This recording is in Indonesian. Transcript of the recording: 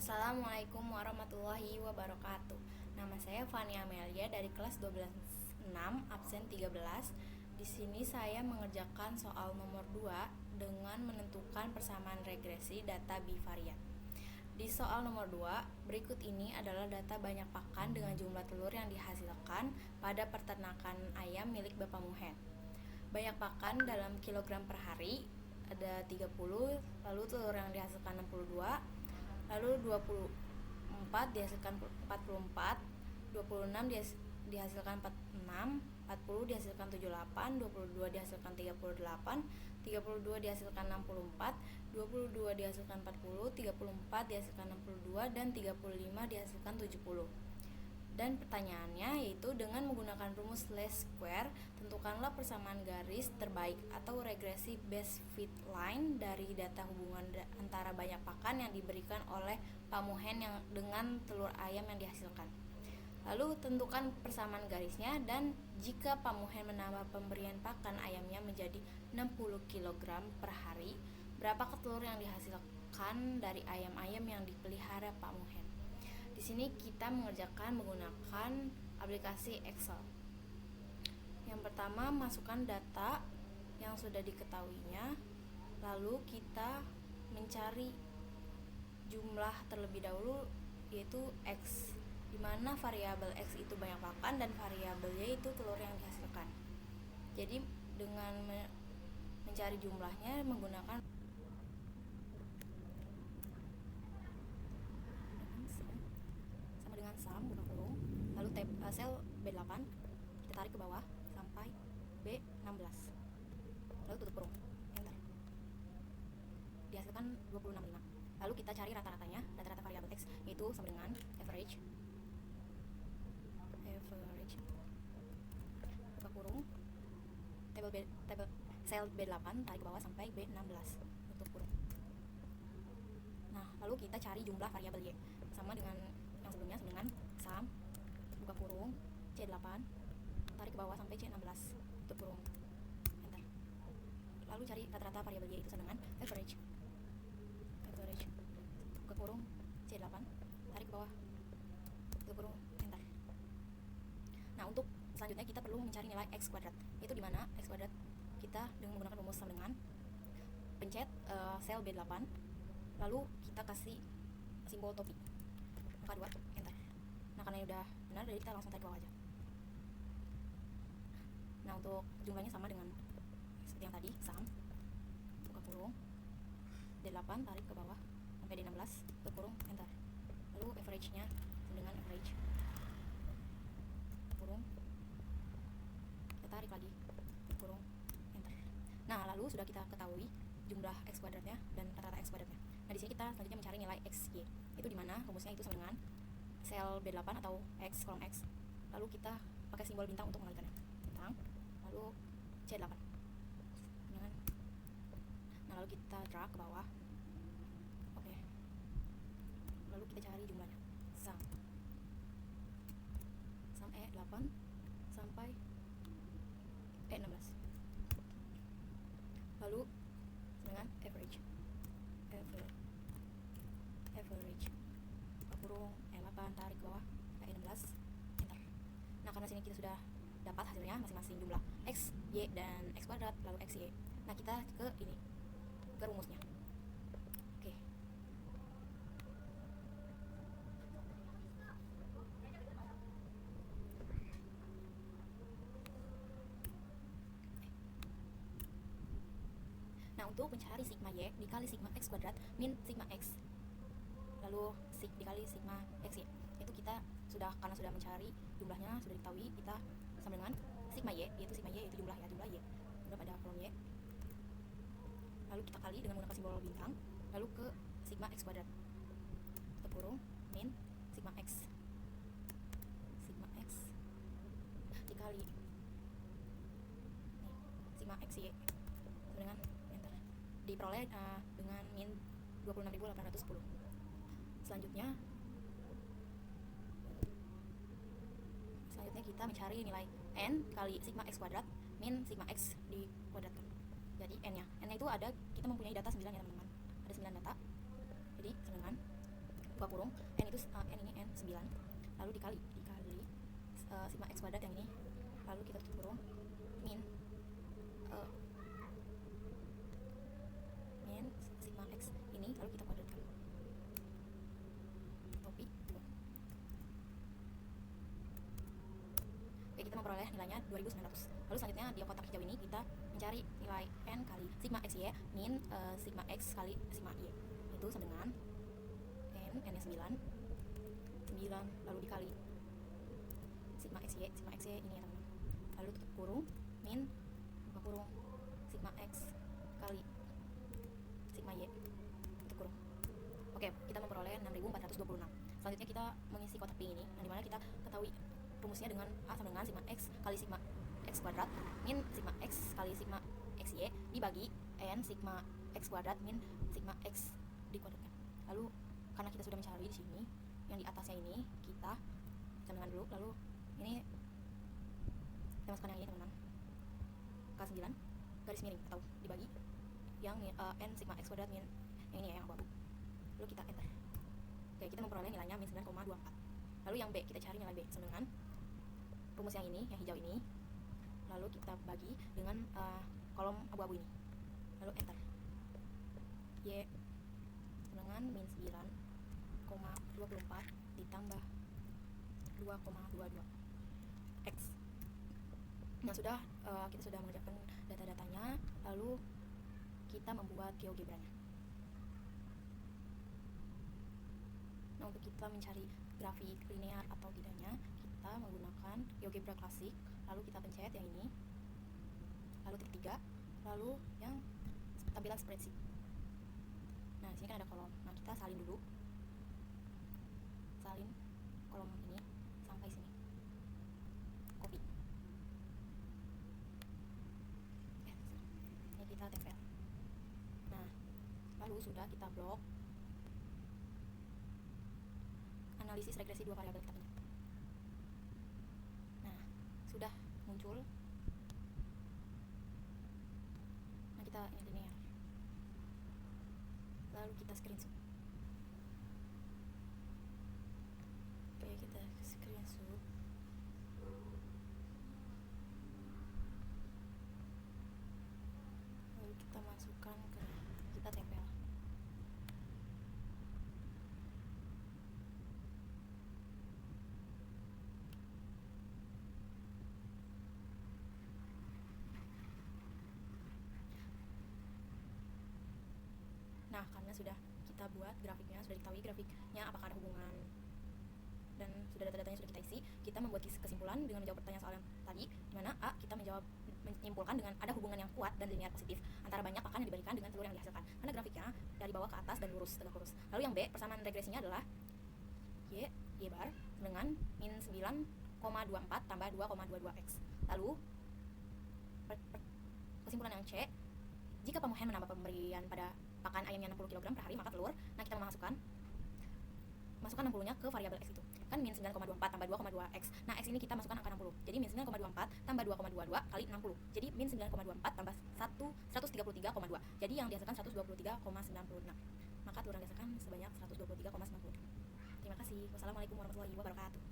Assalamualaikum warahmatullahi wabarakatuh. Nama saya Fani Amelia dari kelas 12/6 absen 13. Di sini saya mengerjakan soal nomor 2 dengan menentukan persamaan regresi data bivariat. Di soal nomor 2, berikut ini adalah data banyak pakan dengan jumlah telur yang dihasilkan pada peternakan ayam milik Bapak Muhen. Banyak pakan dalam kilogram per hari ada 30, lalu telur yang dihasilkan 62, lalu 24 dihasilkan 44, 26 dihasilkan 46, 40 dihasilkan 78, 22 dihasilkan 38, 32 dihasilkan 64, 22 dihasilkan 40, 34 dihasilkan 62, dan 35 dihasilkan 70. Dan pertanyaannya yaitu dengan menggunakan rumus least square, tentukanlah persamaan garis terbaik atau regresi best fit line dari data hubungan antara banyak pakan yang diberikan oleh Pak Muhen yang dengan telur ayam yang dihasilkan. Lalu tentukan persamaan garisnya, dan jika Pak Muhen menambah pemberian pakan ayamnya menjadi 60 kg per hari, berapa telur yang dihasilkan dari ayam-ayam yang dipelihara Pak Muhen? Di sini kita mengerjakan menggunakan aplikasi Excel. Yang pertama, masukkan data yang sudah diketahuinya, lalu kita mencari jumlah terlebih dahulu, yaitu X, di mana variabel X itu banyak pakan dan variabel Y itu telur yang dihasilkan. Jadi dengan mencari jumlahnya menggunakan dengan sum buka kurung, lalu sel B8 kita tarik ke bawah sampai B16, lalu tutup kurung, enter. Dihasilkan 26,5. Lalu kita cari rata-ratanya, rata-rata variabel X, yaitu sama dengan average buka kurung, sel B8 tarik ke bawah sampai B16, tutup kurung. Nah, lalu kita cari jumlah variabel Y sama dengan yang sebelumnya, sama dengan sum buka kurung C8 tarik ke bawah sampai C16, tutup kurung, enter. Lalu cari rata-rata variabel Y itu sama dengan average buka kurung C8 tarik ke bawah, tutup kurung, enter. Nah, untuk selanjutnya kita perlu mencari nilai X kuadrat, itu dimana X kuadrat kita dengan menggunakan rumus sama dengan pencet sel B8, lalu kita kasih simbol topi angka 2, enter. Nah, karena udah benar, jadi kita langsung tarik ke bawah aja. Nah, untuk jumlahnya sama dengan seperti yang tadi, sum buka kurung D8 tarik ke bawah sampai D16, tutup kurung, enter. Lalu average-nya sama dengan average kurung, kita tarik lagi, tutup kurung, enter. Nah, lalu sudah kita ketahui jumlah X kuadratnya dan rata-rata X kuadratnya. Nah, di sini kita selanjutnya mencari nilai XY, itu dimana rumusnya itu sama dengan sel B8 atau X kolom X, lalu kita pakai simbol bintang untuk mengalihkannya, bintang, lalu C8 dengan, nah lalu kita drag ke bawah, oke. Lalu kita cari jumlahnya, sum E8 sampai E16, lalu dengan average kurung E8 tarik ke bawah E16, enter. Nah, karena sini kita sudah dapat hasilnya masing-masing jumlah X, Y, dan X kuadrat, lalu X, Y. Nah, kita ke rumusnya. Oke. Nah, untuk mencari sigma Y dikali sigma X kuadrat min sigma X, lalu dikali sigma XY, itu kita karena sudah mencari jumlahnya, sudah diketahui, kita sama dengan sigma Y, yaitu sigma Y itu jumlah Y, udah pada kolom Y, lalu kita kali dengan menggunakan simbol bintang, lalu ke sigma X kuadrat, tutup kurung, min sigma X dikali sigma XY dengan enter, diperoleh dengan min 26.810. Selanjutnya kita mencari nilai N kali sigma X kuadrat min sigma X dikuadratkan. Jadi N nya itu ada, kita mempunyai data 9 ya teman-teman, ada 9 data, jadi sama dengan buka kurung, n itu n ini n 9, lalu dikali sigma x kuadrat yang ini, lalu kita tutup kurung, min sigma x ini, lalu kita kuadratkan. Topi 2. Oke, kita memperoleh nilainya 2900. Lalu selanjutnya di kotak hijau ini kita mencari nilai n kali sigma x y min sigma x kali sigma y, itu sama dengan n nya 9 lalu dikali sigma x y ini ya teman-teman, lalu tutup kurung, min buka kurung sigma x kali sigma y, tutup kurung. Oke, kita memperoleh 6426. Selanjutnya kita mengisi kotak pink ini, nah dimana kita ketahui rumusnya dengan A sama dengan sigma x kali sigma x kuadrat min sigma x kali sigma xy dibagi n sigma x kuadrat min sigma x dikuadratkan. Lalu karena kita sudah mencari di sini yang di atasnya ini, kita sambungkan dulu, lalu ini kita masukkan yang ini teman-teman, K9 garis miring atau dibagi yang n sigma x kuadrat min yang ini ya, yang abu-abu, lalu kita enter. Oke, kita memperoleh nilainya min 9,24. Lalu yang B, kita cari nilai B sama dengan rumus yang ini, yang hijau ini, lalu kita bagi dengan kolom abu-abu ini, lalu enter. Y dengan min 9,24 ditambah 2,22 X. Nah, kita sudah mengerjakan data-datanya, lalu kita membuat GeoGebra-nya. Nah, untuk kita mencari grafik linear atau tidaknya, kita menggunakan GeoGebra klasik, lalu kita pencet yang ini, lalu titik 3, lalu yang tampilan spreadsheet. Nah, di sini kan ada kolom. Nah, kita salin dulu. Salin kolom ini sampai sini. Copy. Ini kita tempel. Nah, lalu sudah kita blok analisis regresi dua variabel kita punya. Nah, sudah muncul. Nah, kita ini linear. Lalu kita screenshot. Oke, kita screenshot. Lalu kita masukkan ke, kita tempel. Nah, karena sudah kita buat grafiknya, sudah diketahui grafiknya apakah ada hubungan dan sudah data-datanya sudah kita isi, kita membuat kesimpulan dengan menjawab pertanyaan soal yang tadi, di mana A, kita menyimpulkan dengan ada hubungan yang kuat dan linear positif antara banyak pakan yang dibandingkan dengan telur yang dihasilkan, karena grafiknya dari bawah ke atas dan lurus, tegak lurus. Lalu yang B, persamaan regresinya adalah Y bar dengan min 9,24 tambah 2,22 X. Lalu kesimpulan yang C, jika pemohon menambah pemberian pada pakan ayamnya 60 kg per hari, maka telur, nah kita masukkan 60-nya ke variabel X itu. Kan min 9,24 tambah 2,2 X. Nah, X ini kita masukkan angka 60. Jadi min 9,24 tambah 2,22 kali 60. Jadi min 9,24 tambah 133,2. Jadi yang dihasilkan 123,96. Maka telur yang dihasilkan sebanyak 123,96. Terima kasih. Wassalamualaikum warahmatullahi wabarakatuh.